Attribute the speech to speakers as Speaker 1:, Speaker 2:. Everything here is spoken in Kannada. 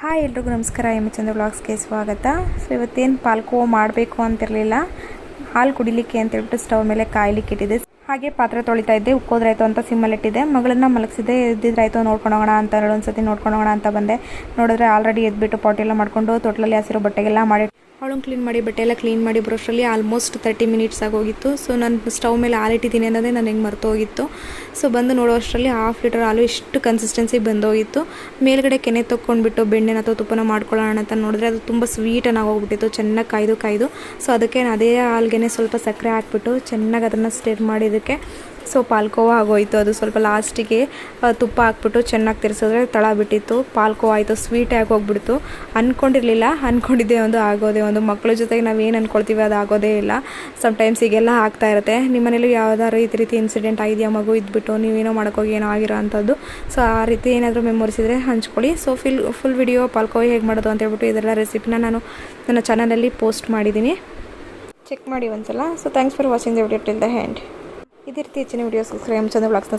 Speaker 1: ಹಾಯ್ ಎಲ್ರಿಗೂ ನಮಸ್ಕಾರ. ಚಂದ್ರ ಬ್ಲಾಗ್ಸ್ಗೆ ಸ್ವಾಗತ. ಸೊ ಇವತ್ತೇನು ಪಾಲ್ಕೋವಾ ಮಾಡಬೇಕು ಅಂತಿರಲಿಲ್ಲ, ಹಾಲು ಕುಡಿಲಿಕ್ಕೆ ಅಂತ ಹೇಳ್ಬಿಟ್ಟು ಸ್ಟವ್ ಮೇಲೆ ಕಾಯ್ಲಿಕ್ಕೆ ಇಟ್ಟಿದೆ. ಹಾಗೆ ಪಾತ್ರೆ ತೊಳಿತಾ ಇದ್ದೆ, ಉಕ್ಕೋದ್ರಾಯ್ತು ಅಂತ ಸಿಮ್ಮಲ್ಲಿ ಇಟ್ಟಿದ್ದೆ. ಮಗಳನ್ನ ಮಲಗಿಸಿದ್ದೆ, ಎದ್ದಿದ್ರಾಯ್ತು ನೋಡ್ಕೊಂಡು ಹೋಗೋಣ ಅಂತ ಒಂದ್ಸತಿ ನೋಡ್ಕೊಂಡು ಹೋಗೋಣ ಅಂತ ಬಂದೆ. ನೋಡಿದ್ರೆ ಆಲ್ರೆಡಿ ಎದ್ಬಿಟ್ಟು ಪಾಟಿ ಎಲ್ಲ ಮಾಡ್ಕೊಂಡು ತೊಟ್ಲಲ್ಲಿ ಹಸಿರೋ ಬಟ್ಟೆಗೆಲ್ಲ ಮಾಡಿ ಅವಳನ್ನು ಕ್ಲೀನ್ ಮಾಡಿ ಬಟ್ಟೆ ಎಲ್ಲ ಕ್ಲೀನ್ ಮಾಡಿ ಬರೋಷ್ಟರಲ್ಲಿ ಆಲ್ಮೋಸ್ಟ್ 30 ಮಿನಿಟ್ಸ್ ಆಗೋಗಿತ್ತು. ಸೊ ನಾನು ಸ್ಟವ್ ಮೇಲೆ ಹಾಲು ಇಟ್ಟಿದ್ದೀನಿ ಅನ್ನೋದೇ ನನಗೆ ಮರ್ತೋಗಿತ್ತು. ಸೊ ಬಂದು ನೋಡೋ ಅಷ್ಟರಲ್ಲಿ 1/2 ಲೀಟರ್ ಹಾಲು ಇಷ್ಟು ಕನ್ಸಿಸ್ಟೆನ್ಸಿ ಬಂದೋಗಿತ್ತು. ಮೇಲ್ಗಡೆ ಕೆನೆ ತೊಗೊಂಡ್ಬಿಟ್ಟು ಬೆಣ್ಣೆನ ಅಥವಾ ತುಪ್ಪನ ಮಾಡ್ಕೊಳ್ಳೋಣ ಅಂತ ನೋಡಿದ್ರೆ ಅದು ತುಂಬ ಸ್ವೀಟನ್ನಾಗಿ ಹೋಗ್ಬಿಟ್ಟಿತ್ತು, ಚೆನ್ನಾಗಿ ಕಾಯ್ದು. ಸೊ ಅದಕ್ಕೆ ಅದೇ ಹಾಲ್ಗೆ ಸ್ವಲ್ಪ ಸಕ್ಕರೆ ಹಾಕ್ಬಿಟ್ಟು ಚೆನ್ನಾಗಿ ಅದನ್ನು ಸ್ಟಿರ್ ಮಾಡಿದ್ದಕ್ಕೆ ಸೊ ಪಾಲ್ಕೋವಾ ಆಗೋಯಿತು. ಅದು ಸ್ವಲ್ಪ ಲಾಸ್ಟಿಗೆ ತುಪ್ಪ ಹಾಕ್ಬಿಟ್ಟು ಚೆನ್ನಾಗಿ ತಿರ್ಸಿದ್ರೆ ತಳ ಬಿಟ್ಟಿತ್ತು, ಪಾಲ್ಕೋವಾ ಆಯಿತು. ಸ್ವೀಟೇ ಆಗೋಗ್ಬಿಡ್ತು. ಅಂದ್ಕೊಂಡಿದ್ದೆ ಒಂದು ಆಗೋದೇ ಒಂದು. ಮಕ್ಕಳ ಜೊತೆಗೆ ನಾವೇನು ಅಂದ್ಕೊಳ್ತೀವಿ ಅದು ಆಗೋದೇ ಇಲ್ಲ. ಸಮ್ಟೈಮ್ಸ್ ಈಗೆಲ್ಲ ಆಗ್ತಾ ಇರುತ್ತೆ. ನಿಮ್ಮ ಮನೇಲಿ ಯಾವ್ದಾದ್ರು ಈ ರೀತಿ ಇನ್ಸಿಡೆಂಟ್ ಆಗಿದೆಯಾ, ಮಗು ಇದ್ಬಿಟ್ಟು ನೀವೇನೋ ಮಾಡ್ಕೋಗಿ ಏನೋ ಆಗಿರೋ ಅಂಥದ್ದು. ಸೊ ಆ ರೀತಿ ಏನಾದರೂ ಮೆಮೊರೀಸ್ ಇದ್ದರೆ ಹಂಚ್ಕೊಳ್ಳಿ. ಸೊ ಫುಲ್ ವಿಡಿಯೋ ಪಾಲ್ಕೋವಾ ಹೇಗೆ ಮಾಡೋದು ಅಂತ ಹೇಳ್ಬಿಟ್ಟು ಇದೆಲ್ಲ ರೆಸಿಪಿನ ನಾನು ನನ್ನ ಚಾನಲಲ್ಲಿ ಪೋಸ್ಟ್ ಮಾಡಿದ್ದೀನಿ, ಚೆಕ್ ಮಾಡಿ ಒಂದ್ಸಲ. So thanks for watching the video till the end. ಇದೇ ರೀತಿ ಹೆಚ್ಚಿನ ವೀಡಿಯೋಸ್ಗೋಸ್ಕರ ಚಂದ್ರ ಬ್ಲಾಗ್ಸ್ನ